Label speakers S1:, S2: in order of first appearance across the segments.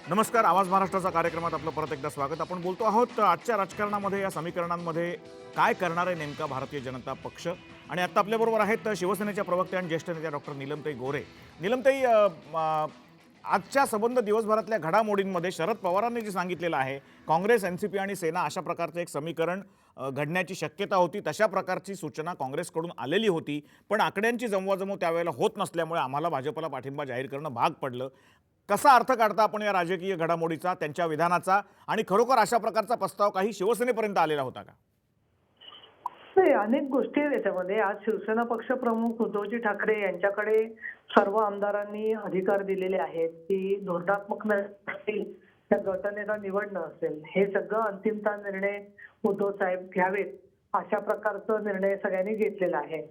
S1: नमस्कार. आवाज महाराष्ट्राचा कार्यक्रमात आपलं परत एकदा स्वागत. आपण बोलतो आहोत आजच्या राजकारणामध्ये, या समीकरणांमध्ये काय करणार आहे नेमका भारतीय जनता पक्ष. आणि आता आपल्याबरोबर आहेत शिवसेनेच्या प्रवक्त्या आणि ज्येष्ठ नेत्या डॉक्टर नीलमताई गोरे. नीलमताई, आजच्या संबंध दिवसभरातल्या घडामोडींमध्ये शरद पवारांनी जे सांगितलेलं आहे, काँग्रेस, एनसीपी आणि सेना अशा प्रकारचं एक समीकरण घडण्याची शक्यता होती, तशा प्रकारची सूचना काँग्रेसकडून आलेली होती. पण आकड्यांची जमवाजमव त्यावेळेला होत नसल्यामुळे आम्हाला भाजपला पाठिंबा जाहीर करणं भाग पडलं. कसा अर्थ काढता आपण या राजकीय घडामोडीचा, त्यांच्या विधानाचा, आणि खरोखर अशा प्रकारचा प्रस्ताव काही शिवसेनेपर्यंत आलेला होता का?
S2: नाही, अनेक गोष्टी आहेत याच्यामध्ये. आज शिवसेना पक्षप्रमुख उद्धवजी ठाकरे यांच्याकडे सर्व आमदारांनी अधिकार दिलेले आहेत की धोरणात्मक असतील, त्या गटनेता निवडणं असेल, हे सगळं अंतिमता निर्णय उद्धव साहेब घ्यावेत अशा प्रकारचा निर्णय सगळ्यांनी घेतलेला आहे.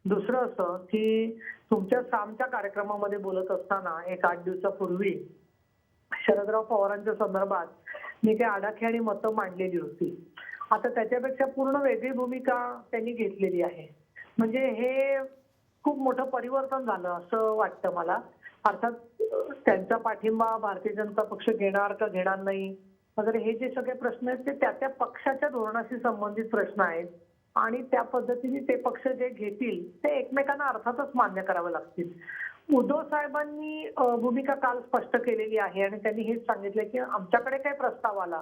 S2: दुसरं असं की तुमच्या सामच्या कार्यक्रमामध्ये बोलत असताना एक 8 दिवसापूर्वी शरदराव पवारांच्या संदर्भात मी काही आडाखे आणि मतं मांडलेली होती. आता त्याच्यापेक्षा पूर्ण वेगळी भूमिका त्यांनी घेतलेली आहे. म्हणजे हे खूप मोठं परिवर्तन झालं असं वाटतं मला. अर्थात त्यांचा पाठिंबा भारतीय जनता पक्ष घेणार का घेणार नाही वगैरे हे जे सगळे प्रश्न आहेत ते त्या त्या पक्षाच्या धोरणाशी संबंधित प्रश्न आहेत आणि त्या पद्धतीने ते पक्ष जे घेतील ते एकमेकांना अर्थातच मान्य करावे लागतील. उद्धव साहेबांनी भूमिका काल स्पष्ट केलेली आहे आणि त्यांनी हेच सांगितलं की आमच्याकडे काही प्रस्ताव आला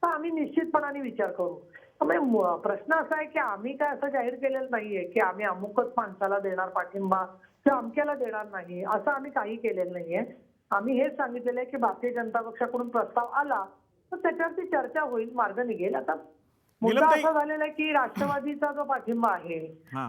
S2: तर आम्ही निश्चितपणाने विचार करू. त्यामुळे प्रश्न असा आहे की आम्ही काय असं जाहीर केलेलं नाहीये की आम्ही अमुकच माणसाला देणार पाठिंबा किंवा अमक्याला देणार नाही, असं आम्ही काही केलेलं नाहीये. आम्ही हेच सांगितलेलं आहे की भारतीय जनता पक्षाकडून प्रस्ताव आला तर त्याच्यावरती चर्चा होईल, मार्ग निघेल. आता मुद्दा असा झालेला आहे की राष्ट्रवादीचा जो पाठिंबा आहे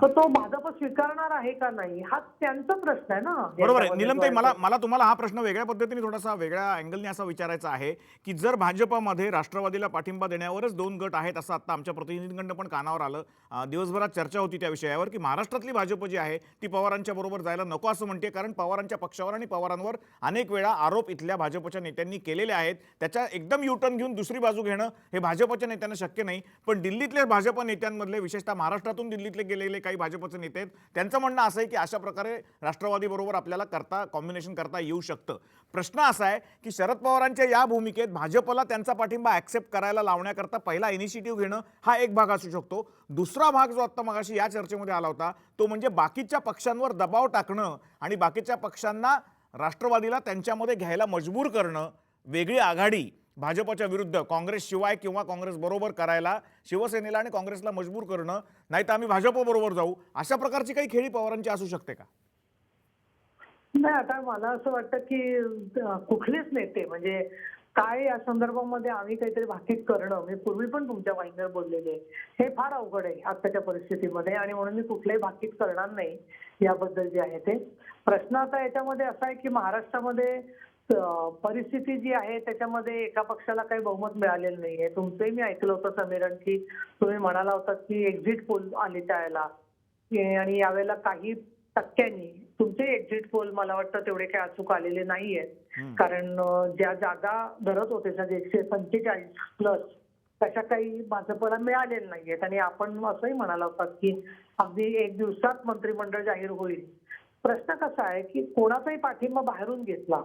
S2: तर तो भाजप स्वीकारणार आहे का नाही हा त्यांचा प्रश्न आहे ना.
S1: बरोबर आहे नीलमताई. मला तुम्हाला हा प्रश्न वेगळ्या पद्धतीने, थोडासा वेगळ्या अँगलने असा विचारायचा आहे की जर भाजपमध्ये राष्ट्रवादीला पाठिंबा देण्यावरच 2 गट आहेत असं आता आमच्या प्रतिनिधींकडून पण कानावर आलं. दिवसभरात चर्चा होती त्या विषयावर की महाराष्ट्रातली भाजप जी आहे ती पवारांच्या बरोबर जायला नको असं म्हणते, कारण पवारांच्या पक्षावर आणि पवारांवर अनेक वेळा आरोप इथल्या भाजपच्या नेत्यांनी केलेले आहेत. त्याच्या एकदम युटर्न घेऊन दुसरी बाजू घेणं हे भाजपच्या नेत्यांना शक्य नाही. पण दिल्लीतले भाजप नेत्यांमधले, विशेषतः महाराष्ट्रातून दिल्लीतले गेलेले काही भाजपचे नेते आहेत, त्यांचं म्हणणं असं आहे की अशा प्रकारे राष्ट्रवादी बरोबर आपल्याला कॉम्बिनेशन करता येऊ शकतं. प्रश्न असा आहे की शरद पवारांच्या या भूमिकेत भाजपला त्यांचा पाठिंबा ऍक्सेप्ट करायला लावण्याकरता पहिला इनिशिएटिव्ह घेणं हा एक भाग असू शकतो. दुसरा भाग जो आता मगाशी या चर्चेमध्ये आला होता तो म्हणजे बाकीच्या पक्षांवर दबाव टाकणं आणि बाकीच्या पक्षांना राष्ट्रवादीला त्यांच्यामध्ये घ्यायला मजबूर करणं, वेगळी आघाडी भाजपच्या विरुद्ध काँग्रेस शिवाय किंवा काँग्रेस बरोबर करायला शिवसेनेला आणि काँग्रेसला मजबूर करणं, नाही तर आम्ही भाजप बरोबर जाऊ, अशा प्रकारची काही खेळी पवारांची असू शकते का?
S2: नाही, आता मला असं वाटतं की कुठलेच नेते म्हणजे काय या संदर्भामध्ये आम्ही काहीतरी भाकीत करणं, मी पूर्वी पण तुमच्या वाहिनीवर बोललेले, हे फार अवघड आहे आताच्या परिस्थितीमध्ये आणि म्हणून मी कुठलेही भाकीत करणार नाही याबद्दल जे आहे ते. प्रश्न आता याच्यामध्ये असा आहे की महाराष्ट्रामध्ये परिस्थिती जी आहे त्याच्यामध्ये एका पक्षाला काही बहुमत मिळालेलं नाहीये. तुमचंही मी ऐकलं होतं समीरण की तुम्ही म्हणाला होता की एक्झिट पोल आले त्यावेळेला आणि यावेळेला काही टक्क्यांनी तुमचे एक्झिट पोल मला वाटतं तेवढे काही अचूक आलेले नाहीये. कारण ज्या जागा धरत होते 145 प्लस तशा काही भाजपला मिळालेल्या नाहीयेत आणि आपण असंही म्हणाला होता की अगदी 1 दिवसात मंत्रिमंडळ जाहीर होईल. प्रश्न कसा आहे की कोणाचाही पाठिंबा बाहेरून घेतला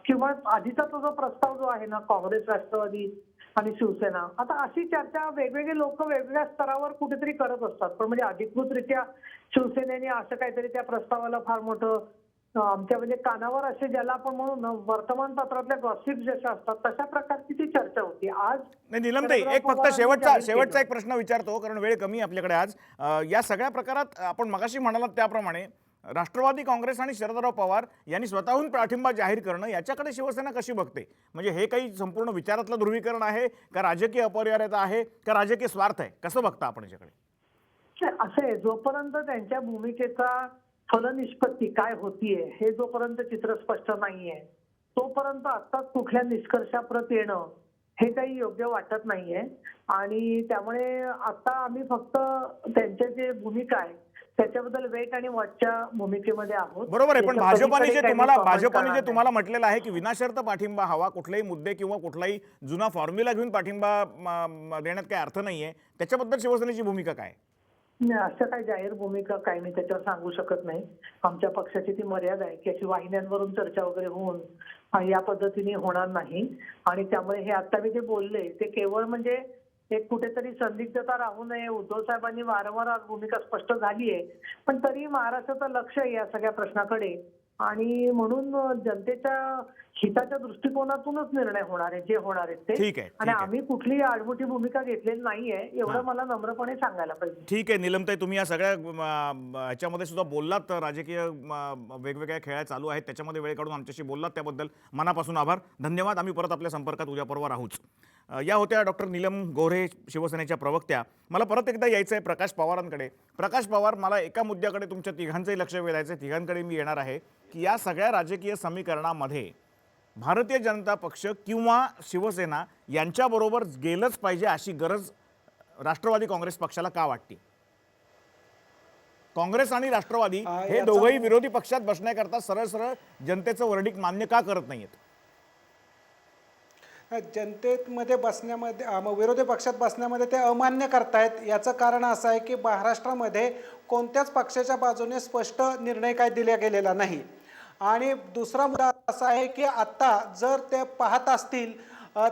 S2: किंवा आधीचा तो जो प्रस्ताव जो आहे ना काँग्रेस, राष्ट्रवादी आणि शिवसेना, आता अशी चर्चा वेगवेगळे लोक वेगवेगळ्या स्तरावर कुठेतरी करत असतात. पण म्हणजे अधिकृतरित्या शिवसेनेने असं काहीतरी त्या प्रस्तावाला फार मोठं आमच्या म्हणजे कानावर असे ज्याला आपण म्हणून वर्तमानपत्रातल्या गॉसिप जशा असतात तशा प्रकारची ती चर्चा होती. आज
S1: नीलमताई, एक फक्त शेवटचा एक प्रश्न विचारतो कारण वेळ कमी आपल्याकडे आज. या सगळ्या प्रकारात आपण मगाशी म्हणालात त्याप्रमाणे राष्ट्रवादी काँग्रेस आणि शरदराव पवार यांनी स्वतःहून पाठिंबा जाहीर करणं, याच्याकडे शिवसेना कशी बघते? म्हणजे हे काही संपूर्ण विचारातलं ध्रुवीकरण आहे का, राजकीय अपरिहार्यता आहे का, राजकीय स्वार्थ आहे? कसं बघता आपण याच्याकडे?
S2: असं आहे, जोपर्यंत त्यांच्या भूमिकेचा फलनिष्पत्ती काय होतीये हे जोपर्यंत चित्र स्पष्ट नाहीये तोपर्यंत आत्ताच कुठल्या निष्कर्षाप्रत येणं हे काही योग्य वाटत नाहीये. आणि त्यामुळे आता आम्ही फक्त त्यांच्या जे भूमिका आहे त्याच्याबद्दल वेट आणि वॉचच्या भूमिकेमध्ये आहोत.
S1: बरोबर आहे, पण भाजपने जे तुम्हाला म्हटलेलं आहे की विनाशर्त पाठिंबा हवा, कुठलेही मुद्दे किंवा कुठलाही जुना फॉर्म्युला घेऊन पाठिंबा देण्यात काही अर्थ नाहीये, त्याच्याबद्दल शिवसेनेची भूमिका काय?
S2: नाही, असं काही जाहीर भूमिका काही मी त्याच्यावर सांगू शकत नाही. आमच्या पक्षाची ती मर्यादा आहे की अशी वाहिन्यांवरून चर्चा वगैरे होऊन या पद्धतीने होणार नाही. आणि त्यामुळे हे आता मी जे बोलले ते केवळ म्हणजे एक कुठेतरी संदिग्धता राहू नये. उद्धव साहेबांनी वारंवार आज भूमिका स्पष्ट झाली आहे. पण तरी महाराष्ट्राचं लक्ष आहे या सगळ्या प्रश्नाकडे आणि म्हणून जनतेच्या हिताच्या दृष्टिकोनातूनच निर्णय होणार आहे जे होणार आहेत ते.
S1: ठीक आहे,
S2: आणि
S1: ठीक आहे.
S2: आम्ही कुठलीही आडमुठी भूमिका घेतलेली नाहीये एवढं
S1: हां.
S2: मला नम्रपणे सांगायला पाहिजे.
S1: ठीक आहे निलमताई, तुम्ही या सगळ्या ह्याच्यामध्ये सुद्धा बोललात, राजकीय वेगवेगळ्या खेळ्या चालू आहेत त्याच्यामध्ये वेळ काढून आमच्याशी बोललात त्याबद्दल मनापासून आभार, धन्यवाद. आम्ही परत आपल्या संपर्कात उद्या परवा राहूच. या होत्या डॉक्टर नीलम गोऱ्हे, शिवसेनेच्या प्रवक्त्या. मला परत एकदा यायचं आहे प्रकाश पवारांकडे. प्रकाश पवार, मला एका मुद्द्याकडे तुमच्या तिघांचंही लक्ष वेधायचं आहे, तिघांकडे मी येणार आहे की या सगळ्या राजकीय समीकरणामध्ये भारतीय जनता पक्ष किंवा शिवसेना यांच्याबरोबर गेलंच पाहिजे अशी गरज राष्ट्रवादी काँग्रेस पक्षाला का वाटते? काँग्रेस आणि राष्ट्रवादी हे दोघंही विरोधी पक्षात बसण्याकरता सरळ सरळ जनतेचं वर्डिक्ट मान्य का करत नाहीयेत?
S3: जनतेमध्ये बसण्यामध्ये विरोधी पक्षात बसण्यामध्ये ते अमान्य करतायत. याचं कारण असं आहे की महाराष्ट्रामध्ये कोणत्याच पक्षाच्या बाजूने स्पष्ट निर्णय काय दिला गेलेला नाही. आणि दुसरा मुद्दा असा आहे की आता जर ते पाहत असतील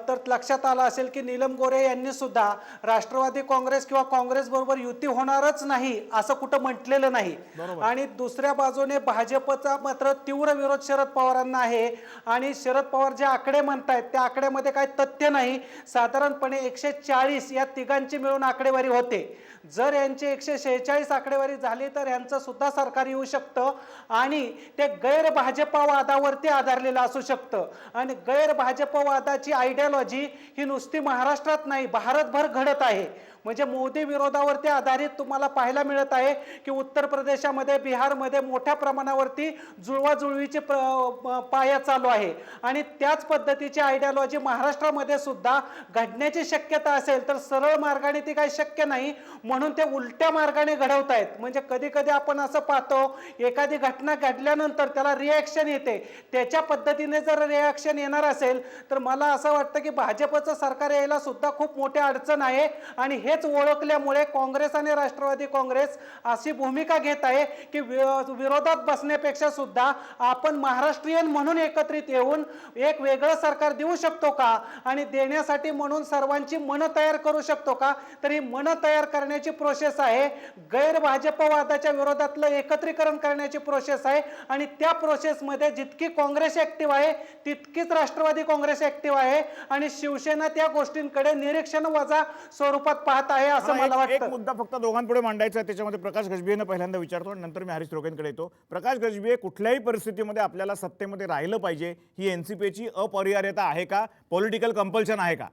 S3: तर लक्षात आलं असेल की नीलम गोऱ्हे यांनी सुद्धा राष्ट्रवादी काँग्रेस किंवा काँग्रेस बरोबर युती होणारच नाही असं कुठं म्हटलेलं नाही. आणि दुसऱ्या बाजूने भाजपचा मात्र तीव्र विरोध शरद पवारांना आहे. आणि शरद पवार जे आकडे म्हणतायत त्या आकड्यामध्ये काही तथ्य नाही. साधारणपणे 140 या तिघांची मिळून आकडेवारी होते. जर यांची 146 आकडेवारी झाली तर यांचं सुद्धा सरकार येऊ शकतं आणि ते गैर भाजपवादावरती आधारलेलं असू शकतं. आणि गैर भाजपवादाची आयडियोलॉजी ही नुसती महाराष्ट्रात नाही भारतभर घडत आहे. म्हणजे मोदी विरोधावरती आधारित तुम्हाला पाहायला मिळत आहे की उत्तर प्रदेशामध्ये, बिहारमध्ये मोठ्या प्रमाणावरती जुळवाजुळवीची पाया चालू आहे. आणि त्याच पद्धतीची आयडियोलॉजी महाराष्ट्रामध्ये सुद्धा घडण्याची शक्यता असेल तर सरळ मार्गाने ती काही शक्य नाही, म्हणून ते उलट्या मार्गाने घडवतायत. म्हणजे कधी कधी आपण असं पाहतो एखादी घटना घडल्यानंतर त्याला रिॲक्शन येते, त्याच्या पद्धतीने जर रिॲक्शन येणार असेल तर मला असं वाटतं की भाजपचं सरकार यायला सुद्धा खूप मोठी अडचण आहे. आणि हेच ओळखल्यामुळे काँग्रेस आणि राष्ट्रवादी काँग्रेस अशी भूमिका घेत आहे की विरोधात बसण्यापेक्षा सुद्धा आपण महाराष्ट्रीयन म्हणून एकत्रित येऊन एक वेगळं सरकार देऊ शकतो का आणि देण्यासाठी म्हणून सर्वांची मनं तयार करू शकतो का. तर ही मनं तयार करण्याची प्रोसेस आहे. गैर भाजपवादाच्या विरोधातलं एकत्रीकरण करण्याची प्रोसेस आहे. आणि त्या प्रोसेसमध्ये जितकी काँग्रेस ऍक्टिव्ह आहे तितकीच राष्ट्रवादी काँग्रेस ऍक्टिव्ह आहे. आणि शिवसेना त्या गोष्टींकडे निरीक्षण वजा स्वरूपात पाहत आहे असं मला
S1: एक
S3: वाटतं.
S1: मुद्दा फक्त दोघांपुढे मांडायचा आहे, त्याच्यामध्ये प्रकाश गजभियेनं पहिल्यांदा विचारतो आणि नंतर मी हरीश रोकेंकडे येतो. प्रकाश गजभिये, कुठल्याही परिस्थितीमध्ये आपल्याला सत्तेमध्ये राहिलं पाहिजे ही एनसीपीची अपरिहार्यता आहे का? पॉलिटिकल कंपल्शन आहे का?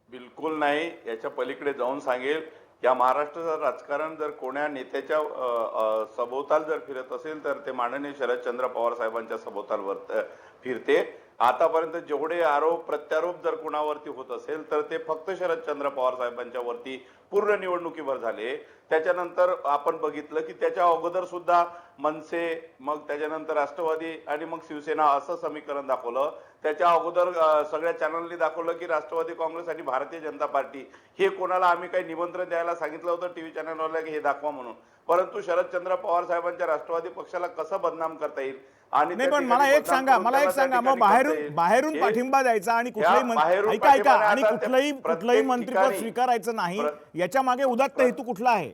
S4: बिलकुल नाही. याच्या पलीकडे जाऊन सांगेल, या महाराष्ट्राचं राजकारण जर कोण्या नेत्याच्या सभोवताल जर फिरत असेल तर ते माननीय शरदचंद्र पवार साहेबांच्या सभोवतालवर फिरते. आतापर्यंत जेवढे आरोप प्रत्यारोप जर कोणावरती होत असेल तर ते फक्त शरदचंद्र पवार साहेबांच्या वरती पूर्ण निवडणुकीभर झाले. त्याच्यानंतर आपण बघितलं की त्याच्या अगोदर सुद्धा मनसे, मग त्याच्यानंतर राष्ट्रवादी आणि मग शिवसेना असं समीकरण दाखवलं. त्याच्या अगोदर सगळ्या चॅनलनी दाखवलं की राष्ट्रवादी काँग्रेस आणि भारतीय जनता पार्टी हे कोणाला आम्ही काही निमंत्रण द्यायला सांगितलं होतं टीव्ही चॅनलवाल्या की हे दाखवा म्हणून. परंतु शरदचंद्र पवार साहेबांच्या राष्ट्रवादी पक्षाला कसं बदनाम करता येईल? आणि
S1: नाही, पण मला एक सांगा मग बाहेरून पाठिंबा द्यायचा आणि कुठलंही मंत्रिपद स्वीकारायचं नाही, याच्या मागे उदात्त हेतू कुठला आहे?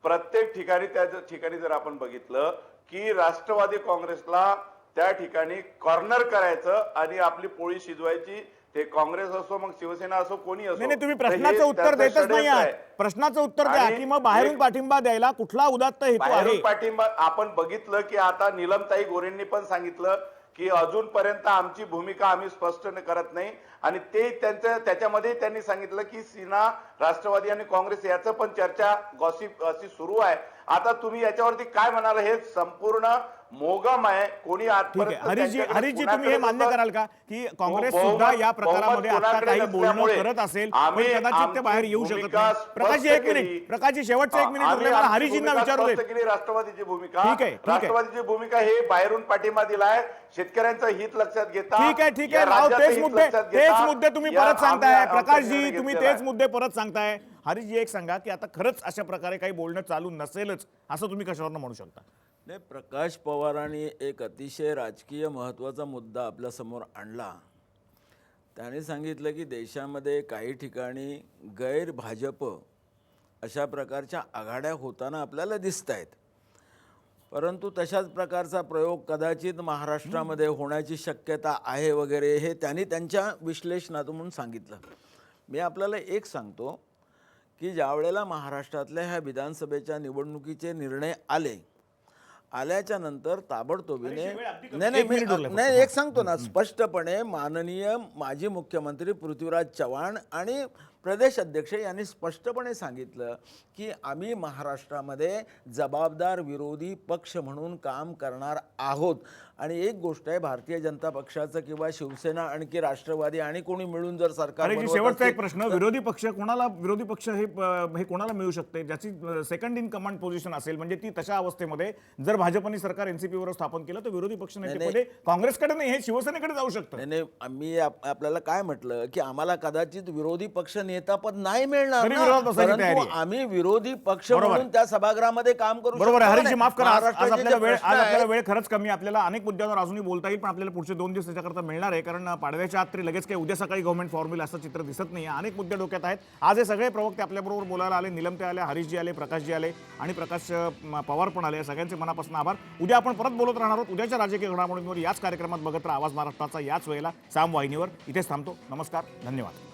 S4: प्रत्येक ठिकाणी त्या ठिकाणी जर आपण बघितलं की राष्ट्रवादी काँग्रेसला त्या ठिकाणी कॉर्नर करायचं आणि आपली पोळी शिजवायची. ते काँग्रेस असो मग शिवसेना असो कोणी असो.
S1: नाही, तुम्ही प्रश्नाचं उत्तर देतच नाही आहात. प्रश्नाचं उत्तर द्या की मग बाहेरून पाठिंबा द्यायला कुठला उदात्त हेतू आहे?
S4: पाठिंबा आपण बघितलं की आता नीलमताई गोरेंनी पण सांगितलं की अजूनपर्यंत आमची भूमिका आम्ही स्पष्ट करत नाही. आणि ते त्याच्यामध्ये त्यांनी सांगितलं की सेना, राष्ट्रवादी आणि काँग्रेस याचं पण चर्चा गॉसिप अशी सुरू आहे. आता तुम्ही याच्यावरती काय म्हणाल? हे संपूर्ण मोगम आहे. कोणी
S1: ठीक आहे
S4: आजपर्यंत
S1: हरीशजी,
S4: त्यांच्याकडे
S1: तुम्ही हे मान्य
S4: कुणाकडे
S1: कराल का की काँग्रेस
S4: बहुमत-
S1: सुद्धा या प्रकारामध्ये
S4: बहुमत
S1: आता काही
S4: कोणाकडे
S1: बोलणं
S4: नसल्यामुळे
S1: करत असेल पण
S4: आम्ही
S1: कदाचित ते बाहेर येऊ
S4: आमची
S1: शकत
S4: भूमिका
S1: नाही. प्रकाशजी
S4: स्पष्ट
S1: एक मिनिट,
S4: केली.
S1: प्रकाशजी शेवटचं एक मिनिट
S4: आम्ही
S1: उरलंय, मला
S4: आमची
S1: हरीशजींना
S4: भूमिका
S1: विचारू
S4: स्पष्ट
S1: देत.
S4: केली. राष्ट्रवादीची भूमिका
S1: ठीक आहे.
S4: राष्ट्रवादीची भूमिका हे बाहेरून पाठिंबा दिलाय. शेतकऱ्यांचं हित लक्षात घेता
S1: ठीक आहे
S4: या
S1: राव,
S4: राज्याचं
S1: तेच
S4: हित
S1: मुद्दे
S4: लक्षात
S1: तेच
S4: घेता,
S1: मुद्दे तुम्ही
S4: या
S1: परत सांगताय.
S4: आमच्या
S1: प्रकाशजी
S4: निर्णय
S1: तुम्ही
S4: घेतलेला
S1: तेच
S4: आहे.
S1: मुद्दे परत सांगताय. हरीशजी एक सांगा की आता खरंच अशा प्रकारे काही बोलणं चालू नसेलच असं तुम्ही कशावरनं म्हणू शकता?
S5: नाही, प्रकाश पवारांनी एक अतिशय राजकीय महत्त्वाचा मुद्दा आपल्यासमोर आणला. त्याने सांगितलं की देशामध्ये काही ठिकाणी गैर भाजप अशा प्रकारच्या आघाड्या होताना आपल्याला दिसत आहेत, परंतु तशाच प्रकारचा प्रयोग कदाचित महाराष्ट्रामध्ये होण्याची शक्यता आहे वगैरे हे त्यांनी त्यांच्या विश्लेषणातून सांगितलं. मी आपल्याला एक सांगतो की ज्या वेळेला महाराष्ट्रातल्या ह्या विधानसभेच्या निवडणुकीचे निर्णय आल्याच्या नंतर ताबडतोबीने नाही एक सांगतो ना स्पष्टपणे माननीय माजी मुख्यमंत्री पृथ्वीराज चव्हाण आणि प्रदेश अध्यक्ष यांनी स्पष्टपणे सांगितलं की आम्ही महाराष्ट्रामध्ये जबाबदार विरोधी पक्ष म्हणून काम करणार आहोत. आणि एक गोष्ट आहे, भारतीय जनता पक्षाचं किंवा शिवसेना आणखी राष्ट्रवादी आणि कोणी मिळून जर सरकार
S1: अरे जी
S5: बनवत
S1: शेवटचा एक
S5: असेल
S1: प्रश्न, विरोधी पक्ष कोणाला, विरोधी पक्ष हे कोणाला मिळू शकते ज्याची सेकंड इन कमांड पोझिशन असेल, म्हणजे ती तशा अवस्थेमध्ये जर भाजपने सरकार एनसीपी वर स्थापन केलं तर विरोधी पक्ष नेतेपदे काँग्रेसकडे नाही, हे शिवसेनेकडे जाऊ शकतं.
S5: नाही आम्ही आपल्याला काय म्हटलं की आम्हाला कदाचित विरोधी पक्ष नेता पद नाही मिळणार
S1: तरी
S5: ना,
S1: विरोधात बसायची तयारी
S5: परंतु
S1: आहे.
S5: आम्ही विरोधी पक्ष
S1: बरोबर.
S5: म्हणून त्या सभागृहामध्ये काम करू
S1: बरोबर आहे.
S5: शकतो.
S1: हरीशजी माफ करा, आज
S5: महाराष्ट्राचे
S1: आपल्याला
S5: जे
S1: वेळ
S5: प्रश्न
S1: आज आपल्याला
S5: आहेत,
S1: वेळ खरंच कमी, आपल्याला अनेक मुद्द्यांवर अजूनही बोलता येईल पण आपल्याला पुढचे 2 दिवस त्याच्याकरता मिळणार आहे, कारण पाडव्याच्या आत तरी लगेच काही उद्या सकाळी गव्हर्नमेंट फॉर्म्युला असं चित्र दिसत नाही. अनेक मुद्दे डोक्यात आहेत. आज हे सगळे प्रवक्ते आपल्याबरोबर बोलायला आले, निलमते आले, हरीशजी आले, प्रकाशजी आले आणि प्रकाश पवार पण आले. सगळ्यांचे मनापासून आभार. उद्या आपण परत बोलत राहणार आहोत उद्याच्या राजकीय घडामोडींवर याच कार्यक्रमात. बघत राहा आवाज महाराष्ट्राचा याच वेळेला साम वाहिनीवर. इथेच थांबतो. नमस्कार, धन्यवाद.